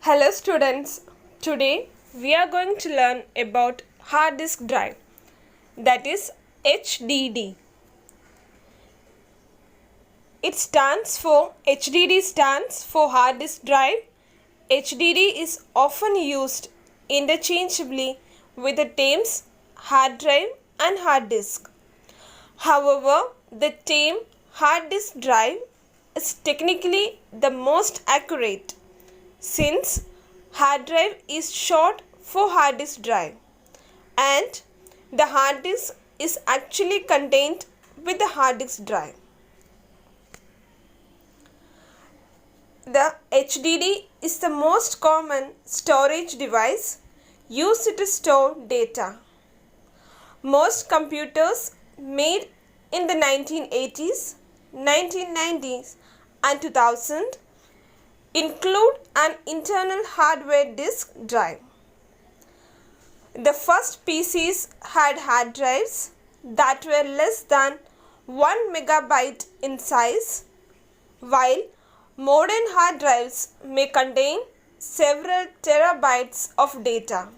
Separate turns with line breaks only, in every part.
Hello students, today we are going to learn about hard disk drive, that is HDD. HDD stands for hard disk drive. HDD is often used interchangeably with the terms hard drive and hard disk. However, the term hard disk drive is technically the most accurate, since hard drive is short for hard disk drive and the hard disk is actually contained with the hard disk drive. The HDD is the most common storage device used to store data. Most computers made in the 1980s, 1990s and 2000 include an internal hardware disk drive. The first PCs had hard drives that were less than 1 megabyte in size, while modern hard drives may contain several terabytes of data.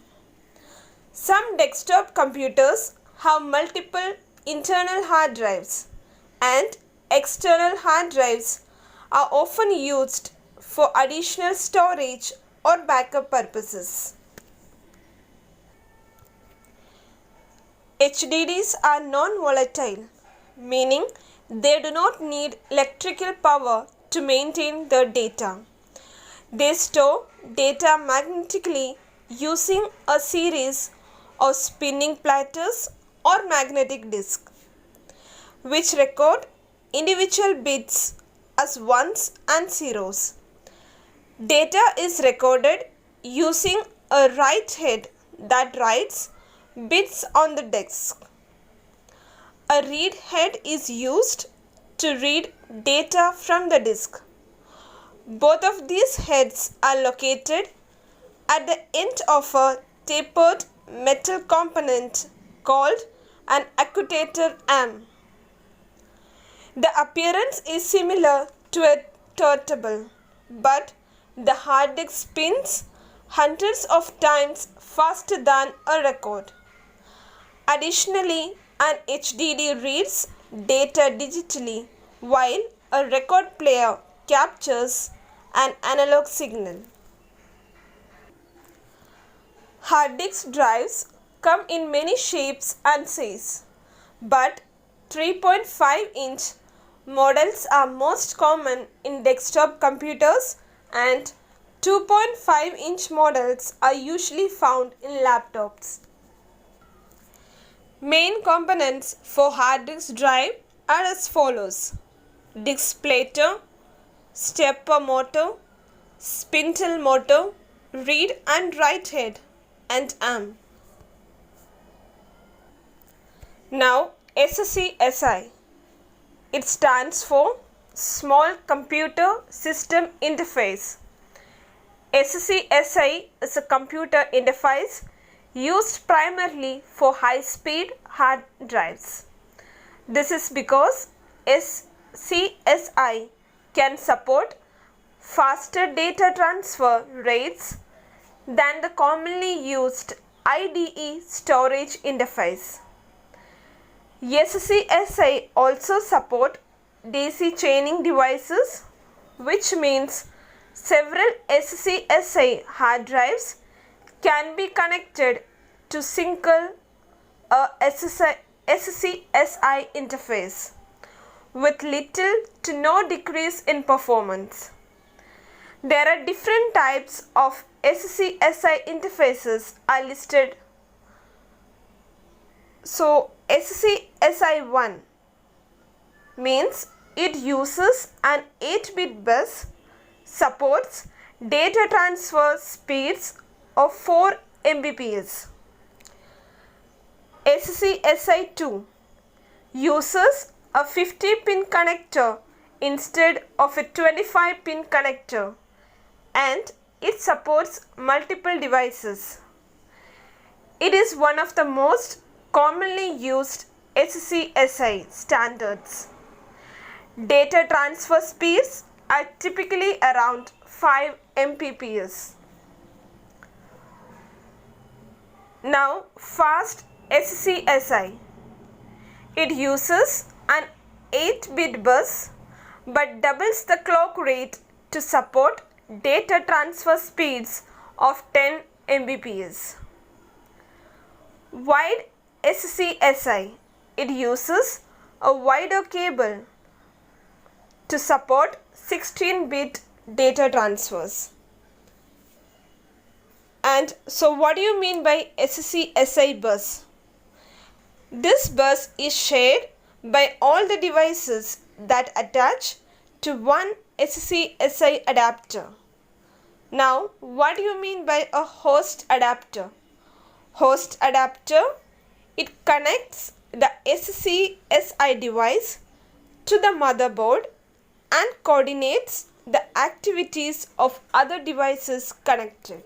Some desktop computers have multiple internal hard drives, and external hard drives are often used for additional storage or backup purposes. HDDs are non-volatile, meaning they do not need electrical power to maintain their data. They store data magnetically using a series of spinning platters or magnetic disks, which record individual bits as ones and zeros. Data is recorded using a write head that writes bits on the disk. A read head is used to read data from the disk. Both of these heads are located at the end of a tapered metal component called an actuator arm. The appearance is similar to a turntable, but the hard disk spins hundreds of times faster than a record. Additionally, an HDD reads data digitally, while a record player captures an analog signal. Hard disk drives come in many shapes and sizes, but 3.5-inch models are most common in desktop computers and 2.5-inch models are usually found in laptops. Main components for hard disk drive are as follows: disk splitter, stepper motor, spindle motor, read and write head, and arm. Now SCSI. It stands for Small Computer System Interface. SCSI is a computer interface used primarily for high-speed hard drives. This is because SCSI can support faster data transfer rates than the commonly used IDE storage interface. SCSI also support DC chaining devices, which means several SCSI hard drives can be connected to single SCSI interface with little to no decrease in performance. There are different types of SCSI interfaces are listed. So SCSI 1 means it uses an 8-bit bus, supports data transfer speeds of 4 Mbps. SCSI 2 uses a 50-pin connector instead of a 25-pin connector, and it supports multiple devices. It is one of the most commonly used SCSI standards. Data transfer speeds are typically around 5 Mbps. Now fast SCSI. It uses an 8-bit bus but doubles the clock rate to support data transfer speeds of 10 Mbps. Wide SCSI. It uses a wider cable to support 16-bit data transfers. And so what do you mean by SCSI bus? This bus is shared by all the devices that attach to one SCSI adapter. Now, what do you mean by a host adapter? Host adapter, it connects the SCSI device to the motherboard and coordinates the activities of other devices connected.